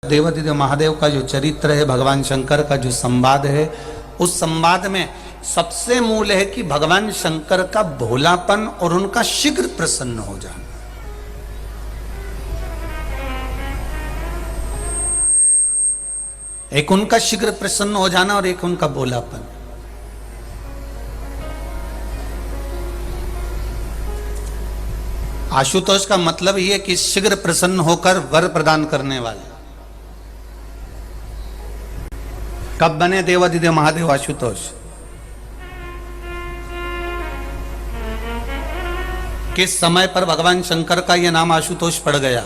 देवाधिदेव महादेव का जो चरित्र है, भगवान शंकर का जो संवाद है, उस संवाद में सबसे मूल है कि भगवान शंकर का भोलापन और उनका शीघ्र प्रसन्न हो जाना। एक उनका शीघ्र प्रसन्न हो जाना और एक उनका भोलापन। आशुतोष का मतलब ही है कि शीघ्र प्रसन्न होकर वर प्रदान करने वाले। कब बने देवाधिदेव महादेव आशुतोष? किस समय पर भगवान शंकर का यह नाम आशुतोष पड़ गया?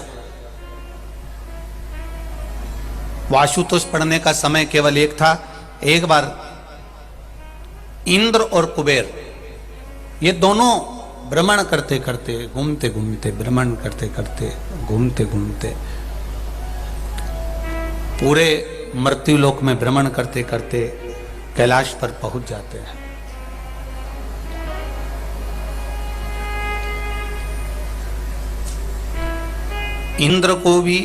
वो आशुतोष पढ़ने का समय केवल एक था। एक बार इंद्र और कुबेर ये दोनों भ्रमण करते करते, घूमते घूमते, भ्रमण करते करते, घूमते घूमते पूरे मृत्युलोक में भ्रमण करते करते कैलाश पर पहुंच जाते हैं। इंद्र को भी,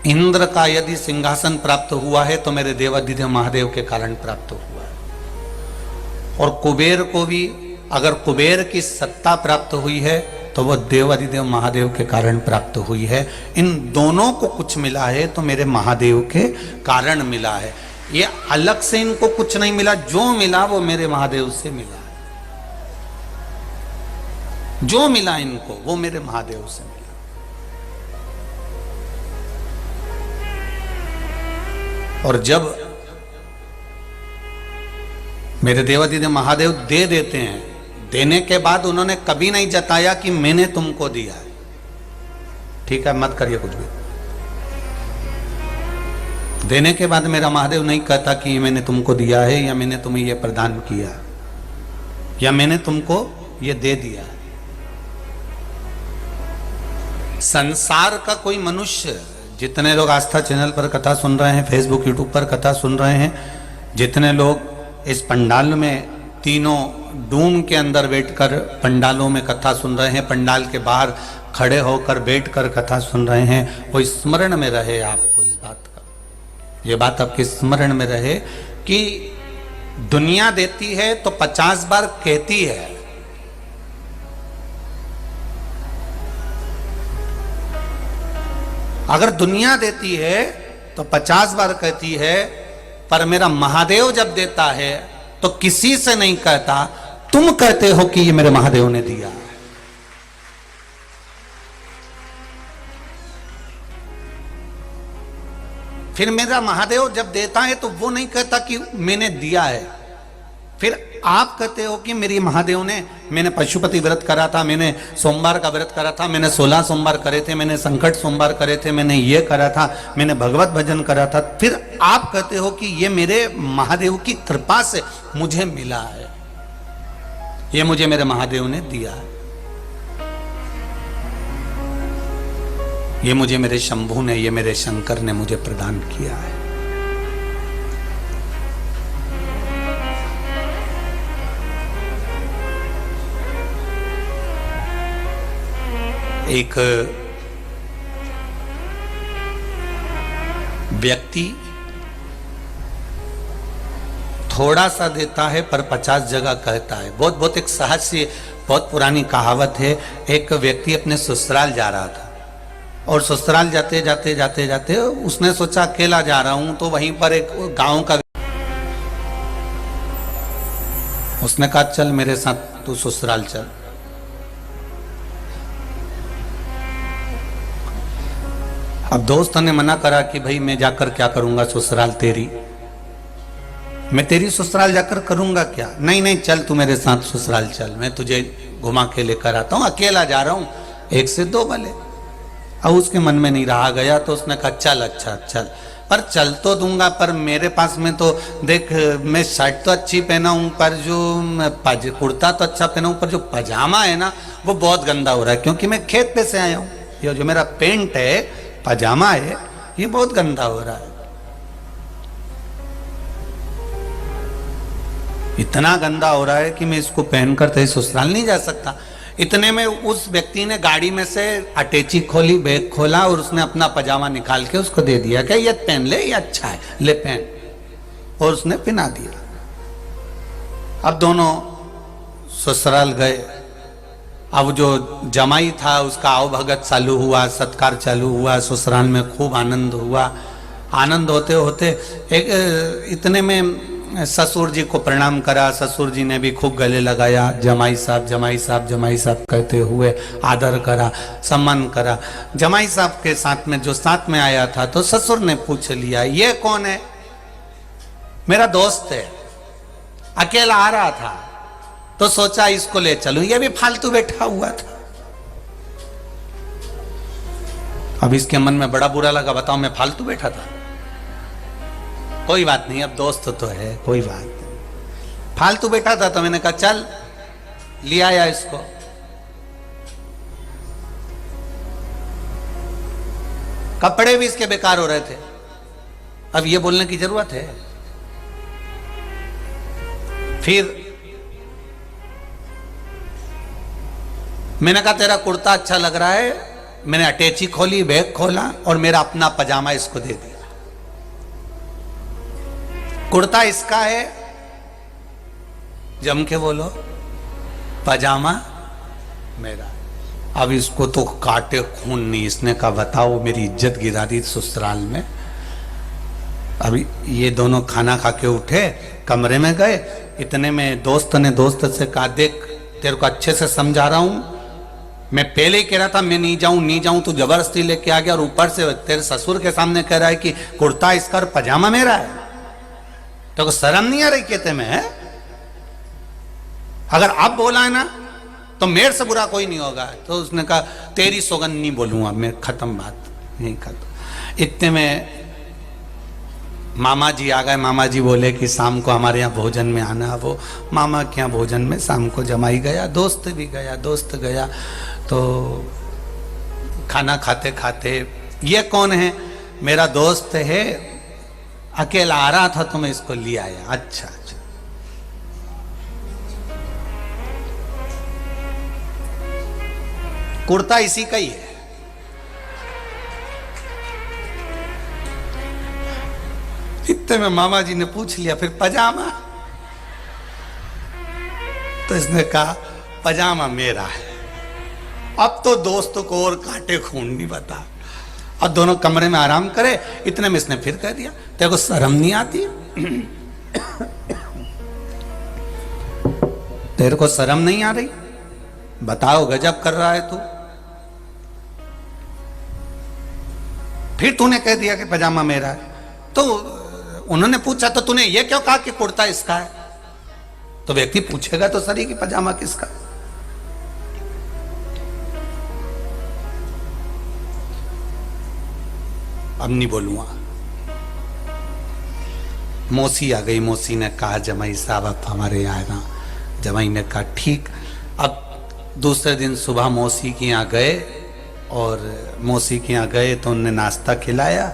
इंद्र का यदि सिंहासन प्राप्त हुआ है तो मेरे देवाधिदेव महादेव के कारण प्राप्त हुआ है। और कुबेर को भी अगर कुबेर की सत्ता प्राप्त हुई है तो वह देवाधिदेव महादेव के कारण प्राप्त हुई है। इन दोनों को कुछ मिला है तो मेरे महादेव के कारण मिला है। ये अलग से इनको कुछ नहीं मिला, जो मिला वो मेरे महादेव से मिला है। जो मिला इनको वो मेरे महादेव से मिला। और जब मेरे देवाधिदेव महादेव दे देते हैं, देने के बाद उन्होंने कभी नहीं जताया कि मैंने तुमको दिया है। ठीक है, मत करिए कुछ भी। देने के बाद मेरा महादेव नहीं कहता कि मैंने तुमको दिया है, या मैंने तुम्हें यह प्रदान किया, या मैंने तुमको ये दे दिया। संसार का कोई मनुष्य, जितने लोग आस्था चैनल पर कथा सुन रहे हैं, फेसबुक यूट्यूब पर कथा सुन रहे हैं, जितने लोग इस पंडाल में तीनों डूम के अंदर बैठकर पंडालों में कथा सुन रहे हैं, पंडाल के बाहर खड़े होकर बैठकर कथा सुन रहे हैं, वो स्मरण में रहे आपको इस बात का, ये बात आपके स्मरण में रहे कि दुनिया देती है तो 50 बार कहती है। अगर दुनिया देती है तो 50 बार कहती है, पर मेरा महादेव जब देता है तो किसी से नहीं कहता, तुम कहते हो कि ये मेरे महादेव ने दिया। फिर मेरा महादेव जब देता है तो वो नहीं कहता कि मैंने दिया है। फिर आप कहते हो कि मेरी महादेव ने, मैंने पशुपति व्रत करा था, मैंने सोमवार का व्रत करा था, मैंने 16 सोमवार करे थे, मैंने संकट सोमवार करे थे, मैंने ये करा था, मैंने भगवत भजन करा था। फिर आप कहते हो कि ये मेरे महादेव की कृपा से मुझे मिला है, ये मुझे मेरे महादेव ने दिया है, ये मुझे मेरे शंभू ने, ये मेरे शंकर ने मुझे प्रदान किया है। एक व्यक्ति थोड़ा सा देता है पर 50 जगह कहता है। बहुत एक सहज सी, बहुत पुरानी कहावत है। एक व्यक्ति अपने ससुराल जा रहा था और ससुराल जाते जाते जाते जाते उसने सोचा अकेला जा रहा हूं, तो वहीं पर एक गांव का, उसने कहा चल मेरे साथ तू ससुराल चल। अब दोस्त ने मना करा कि भाई मैं जाकर क्या करूंगा ससुराल तेरी, मैं तेरी ससुराल जाकर करूंगा क्या? नहीं नहीं, चल तू मेरे साथ ससुराल चल, मैं तुझे घुमा के लेकर आता हूं, अकेला जा रहा हूं, 1 से 2 भले। अब उसके मन में नहीं रहा गया तो उसने कहा चल अच्छा चल, पर चल तो दूंगा, पर मेरे पास में तो देख, मैं शर्ट तो अच्छी पहना हूं, पर जो कुर्ता तो अच्छा पहना हूं, पर जो पजामा है ना वो बहुत गंदा हो रहा है, क्योंकि मैं खेत पे से आया हूं। ये जो मेरा पेंट है, पजामा है, ये बहुत गंदा हो रहा है, इतना गंदा हो रहा है कि मैं इसको पहनकर तेरे ससुराल नहीं जा सकता। इतने में उस व्यक्ति ने गाड़ी में से अटैची खोली, बैग खोला और उसने अपना पजामा निकाल के उसको दे दिया कि ये पहन ले, ये अच्छा है, ले पहन, और उसने पहना दिया। अब दोनों ससुराल गए। अब जो जमाई था उसका आओ भगत चालू हुआ, सत्कार चालू हुआ, ससुराल में खूब आनंद हुआ। आनंद होते होते इतने में ससुर जी को प्रणाम करा। ससुर जी ने भी खूब गले लगाया, जमाई साहब, जमाई साहब, जमाई साहब कहते हुए आदर करा, सम्मान करा। जमाई साहब के साथ में जो साथ में आया था तो ससुर ने पूछ लिया, ये कौन है? मेरा दोस्त है, अकेला आ रहा था तो सोचा इसको ले चलूं, ये भी फालतू बैठा हुआ था। अब इसके मन में बड़ा बुरा लगा, बताओ मैं फालतू बैठा था? कोई बात नहीं, अब दोस्त तो है, कोई बात नहीं। फालतू बैठा था तो मैंने कहा चल, ले आया इसको। कपड़े भी इसके बेकार हो रहे थे, अब ये बोलने की जरूरत है? फिर मैंने कहा तेरा कुर्ता अच्छा लग रहा है। मैंने अटैची खोली, बैग खोला और मेरा अपना पजामा इसको दे दिया। कुर्ता इसका है, जम के बोलो, पजामा मेरा। अब इसको तो काटे खून नहीं। इसने कहा बताओ, मेरी इज्जत गिरा दी ससुराल में। अभी ये दोनों खाना खा के उठे, कमरे में गए। इतने में दोस्त ने दोस्त से कहा, देख तेरे को अच्छे से समझा रहा हूं, मैं पहले ही कह रहा था मैं नहीं जाऊं नहीं जाऊं, तू जबरदस्ती लेके आ गया और ऊपर से तेरे ससुर के सामने कह रहा है कि कुर्ता इसका और पजामा मेरा है। तो शर्म नहीं आ रही कहते में? अगर अब बोला है ना तो मेरे से बुरा कोई नहीं होगा। तो उसने कहा तेरी सौगंध नहीं बोलूंगा मैं, खत्म बात, नहीं खत्म। इतने में मामा जी आ गए। मामा जी बोले कि शाम को हमारे यहाँ भोजन में आना। वो मामा के यहाँ भोजन में शाम को जमाई गया, दोस्त भी गया, दोस्त गया। तो खाना खाते खाते, ये कौन है? मेरा दोस्त है, अकेला आ रहा था तो मैं इसको ले आया। अच्छा अच्छा। कुर्ता इसी का ही है। इतने में मामा जी ने पूछ लिया फिर पजामा? तो इसने कहा पजामा मेरा है। अब तो दोस्तों को और काटे खून नहीं बता। अब दोनों कमरे में आराम करे। इतने में इसने फिर कह दिया, तेरे को शर्म नहीं आती? तेरे को शर्म नहीं आ रही? बताओ, गजब कर रहा है तू। फिर तूने कह दिया कि पजामा मेरा है। तो उन्होंने पूछा तो तूने ये क्यों कहा कि कुर्ता इसका है? तो व्यक्ति पूछेगा तो सही कि पजामा किसका। अब नहीं बोलूंगा। मौसी आ गई। मौसी ने कहा जमाई साहब आप हमारे यहाँ आना। जमाई ने कहा ठीक। अब दूसरे दिन सुबह मौसी के यहाँ गए और मौसी के यहाँ गए तो उन्होंने नाश्ता खिलाया।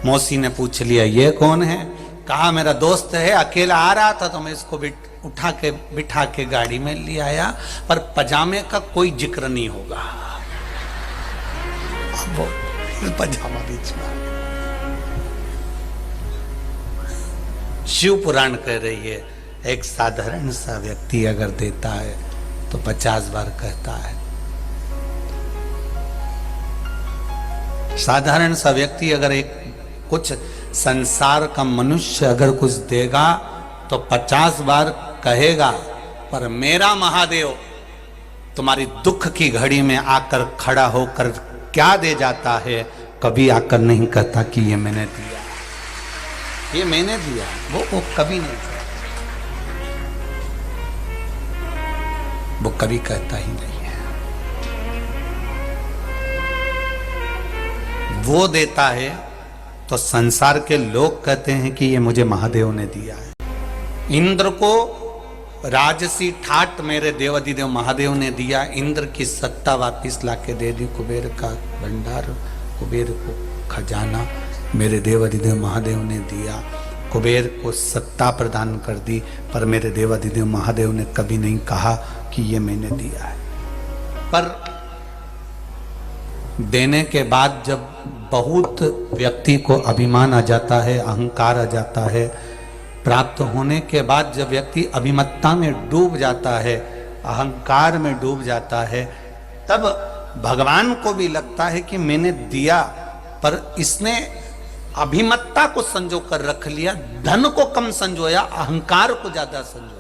मौसी ने पूछ लिया ये कौन है? कहा मेरा दोस्त है, अकेला आ रहा था तो मैं इसको उठा के बिठा के गाड़ी में ले आया, पर पजामे का कोई जिक्र नहीं होगा। अब वो पजामा बीच में। शिव पुराण कह रही है एक साधारण सा व्यक्ति अगर देता है तो 50 बार कहता है। साधारण सा व्यक्ति अगर एक कुछ संसार का मनुष्य अगर कुछ देगा तो 50 बार कहेगा, पर मेरा महादेव तुम्हारी दुख की घड़ी में आकर खड़ा होकर क्या दे जाता है? कभी आकर नहीं कहता कि ये मैंने दिया, ये मैंने दिया। वो कभी नहीं कहता, वो कभी कहता ही नहीं है। वो देता है तो संसार के लोग कहते हैं कि ये मुझे महादेव ने दिया है। इंद्र को राजसी ठाट मेरे देवाधिदेव महादेव ने दिया। इंद्र की सत्ता वापिस लाके दे दी। कुबेर का भंडार, कुबेर को खजाना मेरे देवाधिदेव महादेव ने दिया। कुबेर को सत्ता प्रदान कर दी, पर मेरे देवाधिदेव महादेव ने कभी नहीं कहा कि ये मैंने दिया है। पर देने के बाद जब बहुत व्यक्ति को अभिमान आ जाता है, अहंकार आ जाता है, प्राप्त होने के बाद जब व्यक्ति अभिमत्ता में डूब जाता है, अहंकार में डूब जाता है, तब भगवान को भी लगता है कि मैंने दिया, पर इसने अभिमत्ता को संजो कर रख लिया, धन को कम संजोया, अहंकार को ज्यादा संजोया।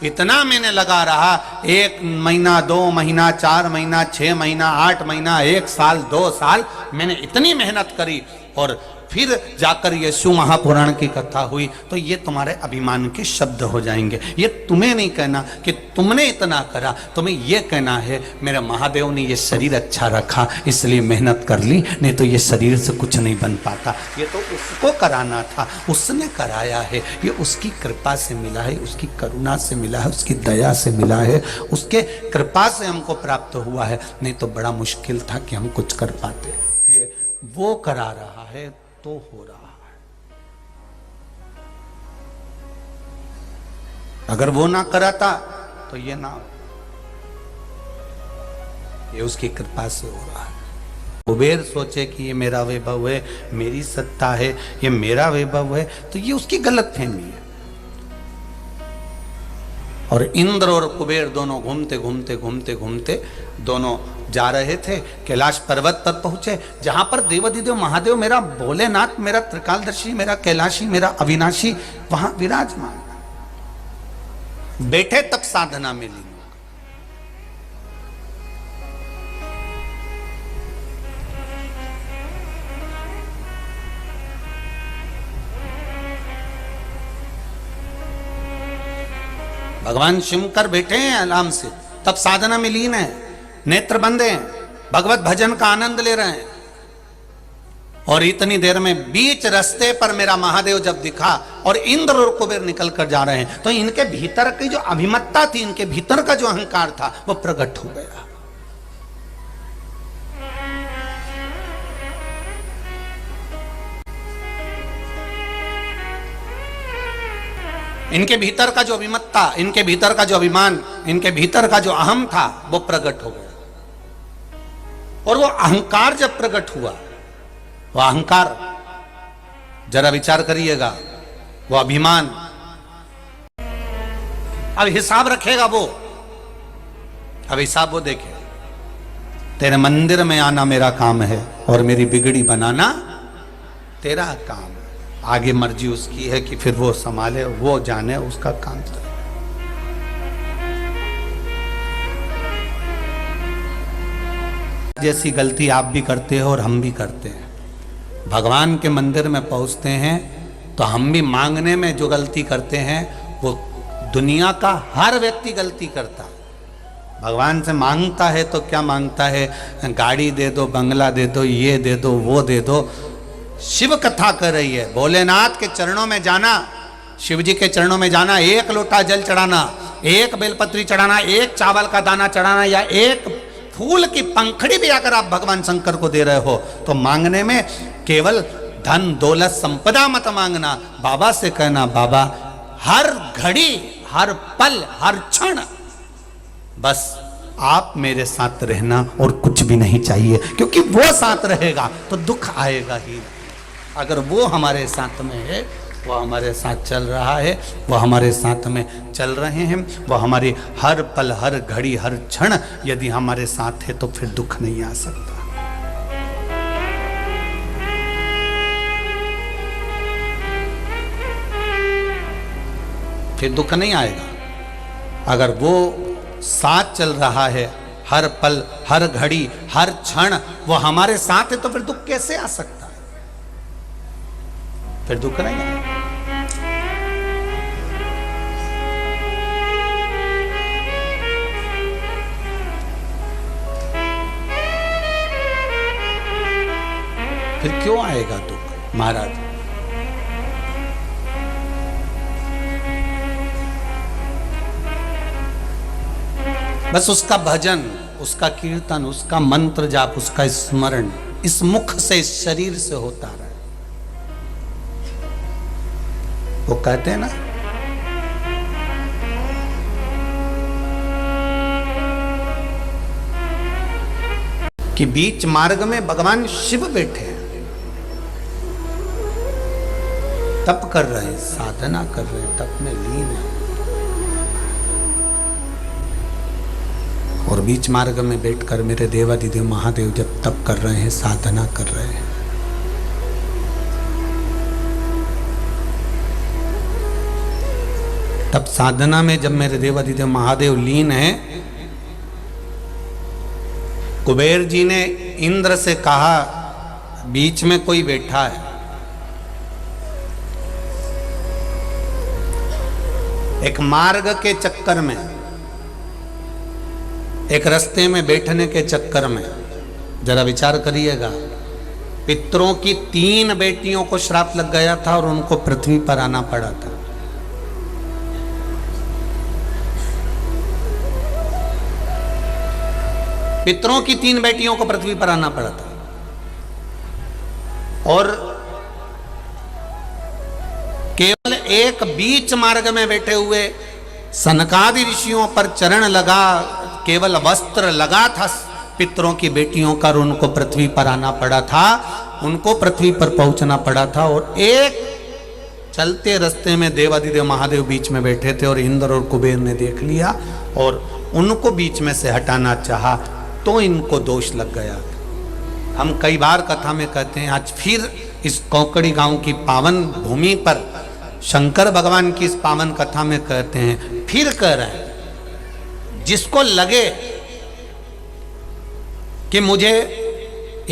इतना मैंने लगा रहा, 1 महीना, 2 महीना, 4 महीना, 6 महीना, 8 महीना, 1 साल, 2 साल, मैंने इतनी मेहनत करी, और फिर जाकर ये शिव महापुराण की कथा हुई, तो ये तुम्हारे अभिमान के शब्द हो जाएंगे। ये तुम्हें नहीं कहना कि तुमने इतना करा, तुम्हें ये कहना है मेरे महादेव ने ये शरीर अच्छा रखा इसलिए मेहनत कर ली, नहीं तो ये शरीर से कुछ नहीं बन पाता। ये तो उसको कराना था, उसने कराया है, ये उसकी कृपा से मिला है, उसकी करुणा से मिला है, उसकी दया से मिला है, उसके कृपा से हमको प्राप्त हुआ है, नहीं तो बड़ा मुश्किल था कि हम कुछ कर पाते। ये वो करा रहा है तो हो रहा है। अगर वो ना कराता तो ये ना हो, ये उसकी कृपा से हो रहा है। कुबेर सोचे कि ये मेरा वैभव है, मेरी सत्ता है, ये मेरा वैभव है, तो ये उसकी गलतफहमी है। और इंद्र और कुबेर दोनों घूमते घूमते घूमते घूमते दोनों जा रहे थे, कैलाश पर्वत पर पहुंचे, जहां पर देवाधिदेव महादेव, मेरा भोलेनाथ, मेरा त्रिकालदर्शी, मेरा कैलाशी, मेरा अविनाशी वहां विराजमान बैठे। तब साधना में लीन। भगवान शंकर बैठे हैं आराम से, तब साधना में लीन है, नेत्र बंद हैं, भगवत भजन का आनंद ले रहे हैं। और इतनी देर में बीच रास्ते पर मेरा महादेव जब दिखा और इंद्र और कुबेर निकल कर जा रहे हैं, तो इनके भीतर की जो अभिमत्ता थी, इनके भीतर का जो अहंकार था, वो प्रकट हो गया। इनके भीतर का जो अभिमत्ता, इनके भीतर का जो अभिमान, इनके भीतर का जो अहम था, वो प्रकट हो गया। और वो अहंकार जब प्रकट हुआ, वो अहंकार, जरा विचार करिएगा, वो अभिमान अब हिसाब रखेगा वो, अब हिसाब वो देखे। तेरे मंदिर में आना मेरा काम है और मेरी बिगड़ी बनाना तेरा काम है। आगे मर्जी उसकी है कि फिर वो संभाले, वो जाने, उसका काम था। जैसी गलती आप भी करते हो और हम भी करते हैं। भगवान के मंदिर में पहुंचते हैं तो हम भी मांगने में जो गलती करते हैं, वो दुनिया का हर व्यक्ति गलती करता है। भगवान से मांगता है तो क्या मांगता है? गाड़ी दे दो, बंगला दे दो, ये दे दो, वो दे दो। शिव कथा कर रही है, भोलेनाथ के चरणों में जाना, शिव जी के चरणों में जाना, 1 लोटा जल चढ़ाना, 1 बेलपत्री चढ़ाना, 1 चावल का दाना चढ़ाना, या 1 फूल की पंखड़ी भी अगर आप भगवान शंकर को दे रहे हो, तो मांगने में केवल धन दौलत संपदा मत मांगना। बाबा से कहना, बाबा हर घड़ी, हर पल, हर क्षण बस आप मेरे साथ रहना और कुछ भी नहीं चाहिए, क्योंकि वो साथ रहेगा तो दुख आएगा ही। अगर वो हमारे साथ में है, वो हमारे साथ चल रहा है, वो हमारे साथ में चल रहे हैं, वो हमारी हर पल, हर घड़ी, हर क्षण यदि हमारे साथ है, तो फिर दुख नहीं आ सकता। फिर दुख नहीं आएगा। अगर वो साथ चल रहा है, हर पल, हर घड़ी, हर क्षण वो हमारे साथ है, तो फिर दुख कैसे आ सकता है? फिर दुख नहीं आएगा। फिर क्यों आएगा दुख महाराज? बस उसका भजन, उसका कीर्तन, उसका मंत्र जाप, उसका स्मरण इस मुख से, इस शरीर से होता रहे। वो कहते हैं ना, कि बीच मार्ग में भगवान शिव बैठे हैं, तप कर रहे हैं, साधना कर रहे हैं, तप में लीन है। और बीच मार्ग में बैठकर मेरे देवादिदेव महादेव जब तप कर रहे हैं, साधना कर रहे हैं, तब साधना में जब मेरे देवादिदेव महादेव लीन है, कुबेर जी ने इंद्र से कहा बीच में कोई बैठा है। एक मार्ग के चक्कर में, एक रास्ते में बैठने के चक्कर में, जरा विचार करिएगा, पितरों की 3 बेटियों को श्राप लग गया था और उनको पृथ्वी पर आना पड़ा था। पितरों की 3 बेटियों को पृथ्वी पर आना पड़ा था और केवल एक बीच मार्ग में बैठे हुए सनकादि ऋषियों पर चरण लगा, केवल वस्त्र लगा था पितरों की बेटियों का, और उनको पृथ्वी पर आना पड़ा था, उनको पृथ्वी पर पहुंचना पड़ा था। और एक चलते रास्ते में देवादिदेव महादेव बीच में बैठे थे और इंद्र और कुबेर ने देख लिया और उनको बीच में से हटाना चाहा, तो इनको दोष लग गया। हम कई बार कथा में कहते हैं, आज फिर इस कोकड़ी गांव की पावन भूमि पर शंकर भगवान की इस पावन कथा में कहते हैं, फिर कह रहे हैं, जिसको लगे कि मुझे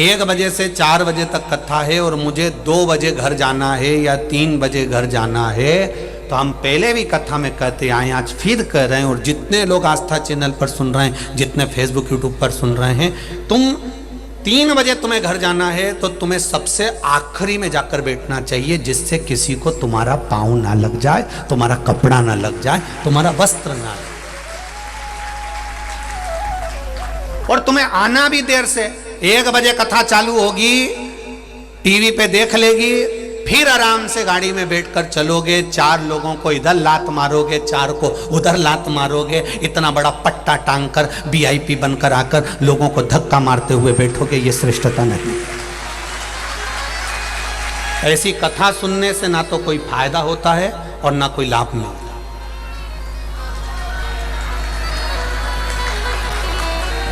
1 बजे से 4 बजे तक कथा है और मुझे 2 बजे घर जाना है या 3 बजे घर जाना है, तो हम पहले भी कथा में कहते आए, आज फिर कह रहे हैं। और जितने लोग आस्था चैनल पर सुन रहे हैं, जितने फेसबुक यूट्यूब पर सुन रहे हैं, तुम 3 बजे तुम्हें घर जाना है तो तुम्हें सबसे आखिरी में जाकर बैठना चाहिए, जिससे किसी को तुम्हारा पाँव ना लग जाए, तुम्हारा कपड़ा ना लग जाए, तुम्हारा वस्त्र ना लगे। और तुम्हें आना भी देर से, 1 बजे कथा चालू होगी, टीवी पे देख लेगी, फिर आराम से गाड़ी में बैठकर चलोगे, 4 लोगों को इधर लात मारोगे, 4 को उधर लात मारोगे, इतना बड़ा पट्टा टांग कर VIP बनकर आकर लोगों को धक्का मारते हुए बैठोगे, ये श्रेष्ठता नहीं। ऐसी कथा सुनने से ना तो कोई फायदा होता है और ना कोई लाभ मिलता।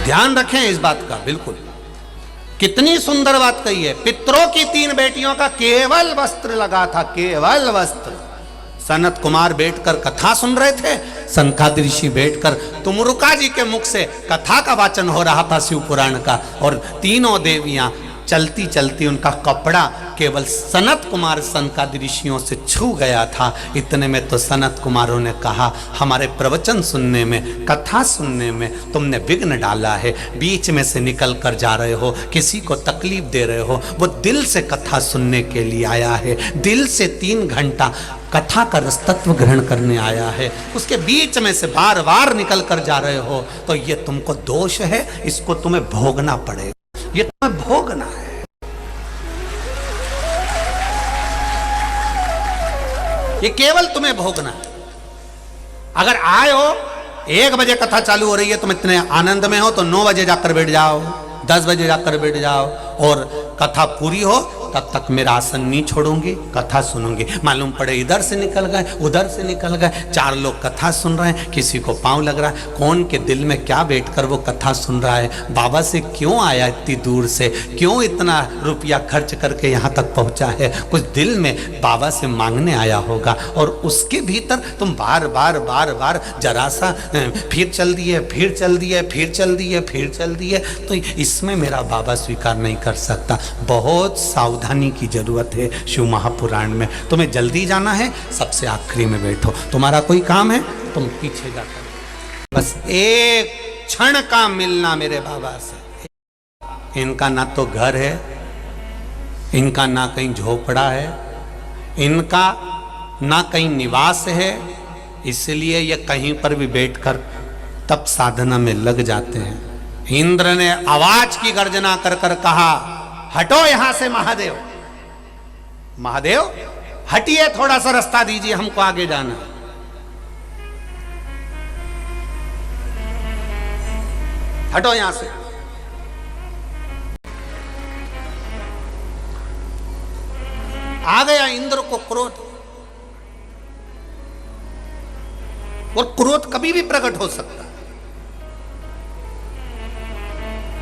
ध्यान रखें इस बात का, बिल्कुल। कितनी सुंदर बात कही है। पितरों की 3 बेटियों का केवल वस्त्र लगा था, केवल वस्त्र। सनत कुमार बैठकर कथा सुन रहे थे, सनकादि ऋषि बैठकर तुमरुका जी के मुख से कथा का वाचन हो रहा था शिव पुराण का, और तीनों देवियां चलती चलती उनका कपड़ा केवल सनत कुमार सनकादि ऋषियों से छू गया था। इतने में तो सनत कुमारों ने कहा, हमारे प्रवचन सुनने में, कथा सुनने में तुमने विघ्न डाला है, बीच में से निकल कर जा रहे हो, किसी को तकलीफ दे रहे हो। वो दिल से कथा सुनने के लिए आया है, दिल से 3 घंटा कथा का रसतत्व ग्रहण करने आया है, उसके बीच में से बार बार निकल कर जा रहे हो, तो ये तुमको दोष है, इसको तुम्हें भोगना पड़ेगा, ये तुम्हें भोगना है। ये केवल तुम्हें भोगना है। अगर आए हो, 1 बजे कथा चालू हो रही है, तुम इतने आनंद में हो, तो 9 बजे जाकर बैठ जाओ, 10 बजे जाकर बैठ जाओ, और कथा पूरी हो तब तक मेरा आसन नहीं छोड़ूंगी, कथा सुनूंगी। मालूम पड़े इधर से निकल गए, उधर से निकल गए, 4 लोग कथा सुन रहे हैं, किसी को पाँव लग रहा है, कौन के दिल में क्या बैठकर वो कथा सुन रहा है, बाबा से क्यों आया इतनी दूर से, क्यों इतना रुपया खर्च करके यहाँ तक पहुँचा है, कुछ दिल में बाबा से मांगने आया होगा, और उसके भीतर तुम बार बार बार बार जरा सा फिर चल दिए, फिर चल दिए, फिर चल दिए, फिर चल दिए, तो इसमें मेरा बाबा स्वीकार नहीं कर सकता। बहुत सावधानी की जरूरत है शिव महापुराण में। तुम्हें जल्दी जाना है, सबसे आखिरी में बैठो, तुम्हारा कोई काम है तुम पीछे जाकर, बस एक क्षण का मिलना मेरे बाबा से। इनका ना तो घर है, इनका ना कहीं झोपड़ा है, इनका ना कहीं निवास है, इसलिए ये कहीं पर भी बैठकर तप साधना में लग जाते हैं। इंद्र ने आवाज की गर्जना कर कर कहा, हटो यहां से महादेव, महादेव हटिए, थोड़ा सा रास्ता दीजिए, हमको आगे जाना। हटो यहां से। आ गया इंद्र को क्रोध, और क्रोध कभी भी प्रकट हो सकता है।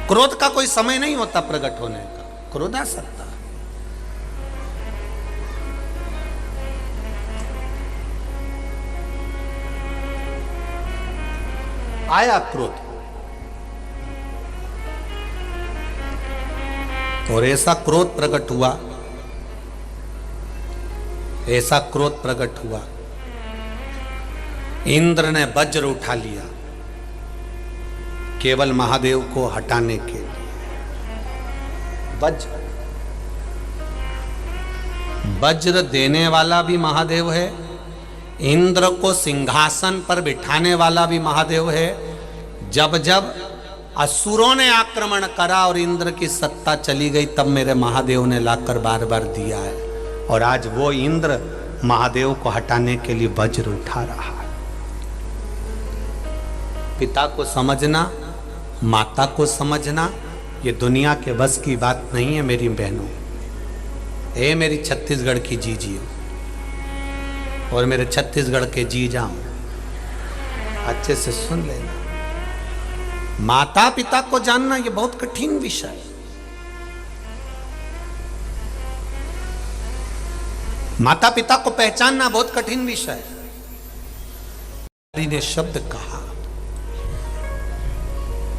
क्रोध का कोई समय नहीं होता प्रकट होने का, क्रोध आ सकता है। आया क्रोध, और ऐसा क्रोध प्रकट हुआ, ऐसा क्रोध प्रकट हुआ, इंद्र ने वज्र उठा लिया केवल महादेव को हटाने के लिए। वज्र, वज्र देने वाला भी महादेव है, इंद्र को सिंहासन पर बिठाने वाला भी महादेव है। जब जब असुरों ने आक्रमण करा और इंद्र की सत्ता चली गई, तब मेरे महादेव ने लाकर बार बार दिया है, और आज वो इंद्र महादेव को हटाने के लिए वज्र उठा रहा है। पिता को समझना, माता को समझना, ये दुनिया के बस की बात नहीं है मेरी बहनों। ए मेरी छत्तीसगढ़ की जीजियो और मेरे छत्तीसगढ़ के जी जाओ, अच्छे से सुन लेना। माता पिता को जानना ये बहुत कठिन विषय है। माता पिता को पहचानना बहुत कठिन विषय है। ने शब्द कहा,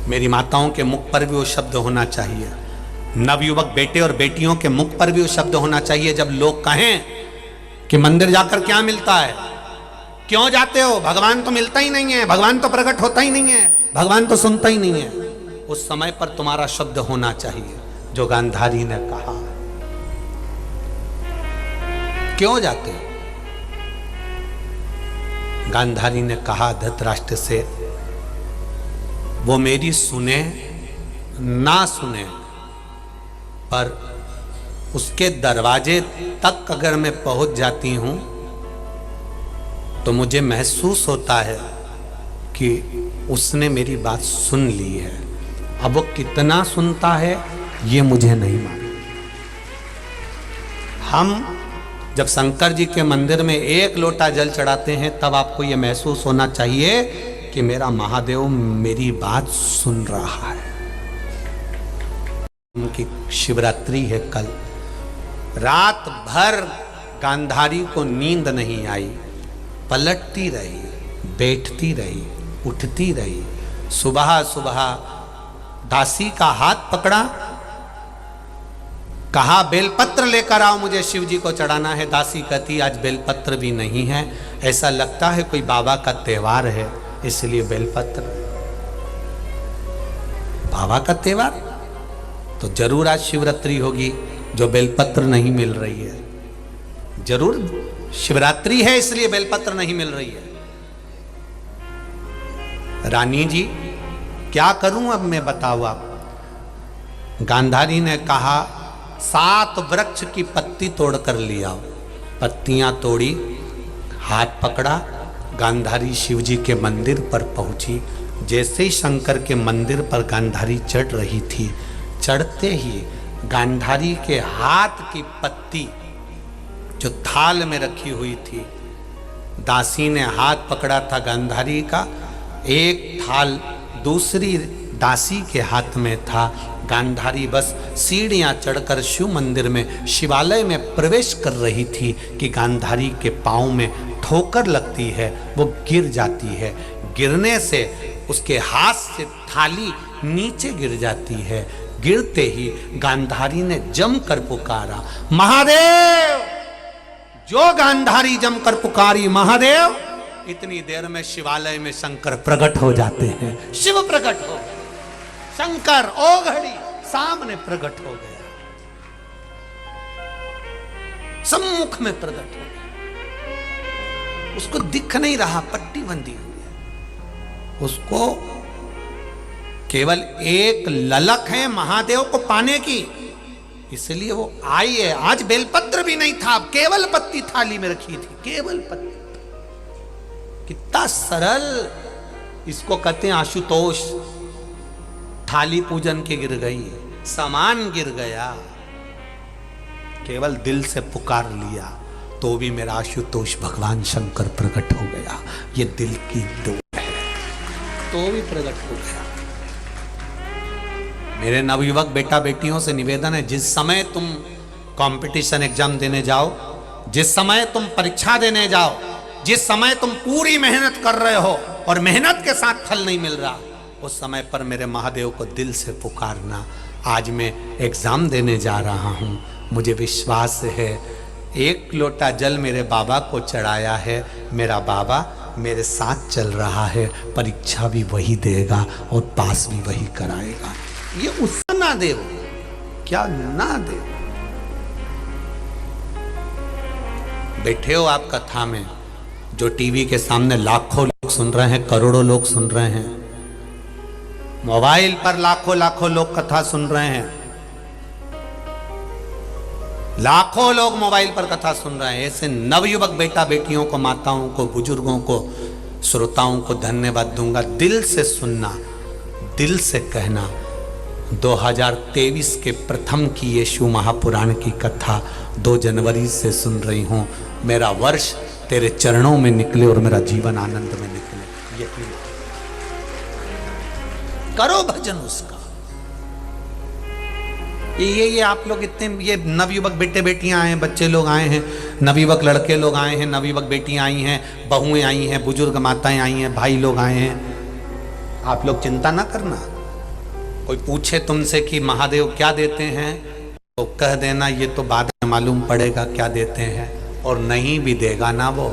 मेरी माताओं के मुख पर भी वो शब्द होना चाहिए, नवयुवक बेटे और बेटियों के मुख पर भी वो शब्द होना चाहिए। जब लोग कहें कि मंदिर जाकर क्या मिलता है, क्यों जाते हो, भगवान तो मिलता ही नहीं है, भगवान तो प्रकट होता ही नहीं है, भगवान तो सुनता ही नहीं है, उस समय पर तुम्हारा शब्द होना चाहिए जो गांधारी ने कहा। क्यों जाते हो? गांधारी ने कहा धृतराष्ट्र से, वो मेरी सुने ना सुने, पर उसके दरवाजे तक अगर मैं पहुंच जाती हूं तो मुझे महसूस होता है कि उसने मेरी बात सुन ली है। अब वो कितना सुनता है ये मुझे नहीं मालूम। हम जब शंकर जी के मंदिर में एक लोटा जल चढ़ाते हैं, तब आपको ये महसूस होना चाहिए कि मेरा महादेव मेरी बात सुन रहा है। उनकी शिवरात्रि है कल, रात भर गांधारी को नींद नहीं आई, पलटती रही, बैठती रही, उठती रही। सुबह सुबह दासी का हाथ पकड़ा, कहा बेलपत्र लेकर आओ, मुझे शिव जी को चढ़ाना है। दासी कहती आज बेलपत्र भी नहीं है, ऐसा लगता है कोई बाबा का त्योहार है, इसलिए बेलपत्र। बाबा का त्योहार तो जरूर आज शिवरात्रि होगी जो बेलपत्र नहीं मिल रही है। जरूर शिवरात्रि है इसलिए बेलपत्र नहीं मिल रही है। रानी जी क्या करूं अब मैं, बताओ आप। गांधारी ने कहा 7 वृक्ष की पत्ती तोड़ कर ले आओ। पत्तियां तोड़ी, हाथ पकड़ा, गांधारी शिव जी के मंदिर पर पहुंची। जैसे ही शंकर के मंदिर पर गांधारी चढ़ रही थी, चढ़ते ही गांधारी के हाथ की पत्ती जो थाल में रखी हुई थी, दासी ने हाथ पकड़ा था गांधारी का, एक थाल दूसरी दासी के हाथ में था। गांधारी बस सीढ़ियां चढ़कर शिव मंदिर में, शिवालय में प्रवेश कर रही थी कि गांधारी के पांव में ठोकर लगती है, वो गिर जाती है। गिरने से उसके हाथ से थाली नीचे गिर जाती है। गिरते ही गांधारी ने जमकर पुकारा महादेव। जो गांधारी जमकर पुकारी महादेव, इतनी देर में शिवालय में शंकर प्रकट हो जाते हैं। शिव प्रकट हो गए, शंकर ओ घड़ी सामने प्रकट हो गया, सम्मुख में प्रकट हो गया। उसको दिख नहीं रहा, पट्टी बंधी हुई है। उसको केवल एक ललक है महादेव को पाने की, इसलिए वो आई है। आज बेलपत्र भी नहीं था, केवल पत्ती थाली में रखी थी, केवल पत्ती। कितना सरल, इसको कहते हैं आशुतोष। थाली पूजन के गिर गई, सामान गिर गया, केवल दिल से पुकार लिया तो भी मेरा आशुतोष भगवान शंकर प्रकट हो गया। ये दिल की डोर है, तो भी प्रकट हो गया। मेरे नवयुवक बेटा बेटियों से निवेदन है, जिस समय तुम कंपटीशन एग्जाम देने जाओ, जिस समय तुम परीक्षा देने जाओ, जिस समय तुम पूरी मेहनत कर रहे हो और मेहनत के साथ फल नहीं मिल रहा, उस समय पर मेरे महादेव को दिल से पुकारना। आज मैं एग्जाम देने जा रहा हूँ, मुझे विश्वास है एक लोटा जल मेरे बाबा को चढ़ाया है, मेरा बाबा मेरे साथ चल रहा है, परीक्षा भी वही देगा और पास भी वही कराएगा। ये उसका ना दे, क्या ना दे। बैठे हो आप कथा में, जो टीवी के सामने लाखों लोग सुन रहे हैं, करोड़ों लोग सुन रहे हैं, मोबाइल पर लाखों लाखों लोग कथा सुन रहे हैं, लाखों लोग मोबाइल पर कथा सुन रहे हैं। ऐसे नवयुवक बेटा बेटियों को, माताओं को, बुजुर्गों को, श्रोताओं को धन्यवाद दूंगा। दिल से सुनना, दिल से कहना। 2023 के प्रथम की यीशु महापुराण की कथा 2 जनवरी से सुन रही हूँ। मेरा वर्ष तेरे चरणों में निकले और मेरा जीवन आनंद में निकले। यही करो भजन उसका। ये आप लोग इतने, ये नवयुवक बेटे बेटियां आए हैं, बच्चे लोग आए हैं, नवयुवक लड़के लोग आए हैं, नवयुवक बेटियां आई हैं, बहुएं आई हैं, बुजुर्ग माताएं आई हैं, भाई लोग आए हैं। आप लोग चिंता ना करना। कोई पूछे तुमसे कि महादेव क्या देते हैं, तो कह देना ये तो बाद में मालूम पड़ेगा क्या देते हैं, और नहीं भी देगा ना वो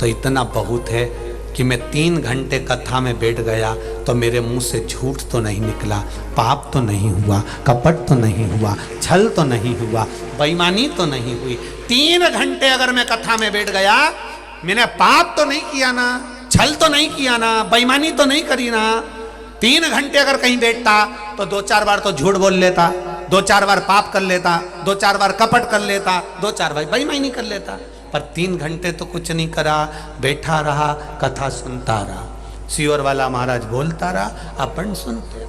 तो इतना बहुत है कि मैं 3 घंटे कथा में बैठ गया तो मेरे मुंह से झूठ तो नहीं निकला, पाप तो नहीं हुआ, कपट तो नहीं हुआ, छल तो नहीं हुआ, बेईमानी तो नहीं हुई। 3 घंटे अगर मैं कथा में बैठ गया, मैंने पाप तो नहीं किया ना, छल तो नहीं किया ना, बेईमानी तो नहीं करी ना। 3 घंटे अगर कहीं बैठता तो 2-4 बार तो झूठ बोल लेता, 2-4 बार पाप कर लेता, 2-4 बार कपट कर लेता, 2-4 बार बेईमानी कर लेता। पर 3 घंटे तो कुछ नहीं करा, बैठा रहा, कथा सुनता रहा, सियोर वाला महाराज बोलता रहा, अपन सुनते।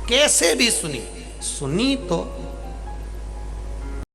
कैसे भी सुनी तो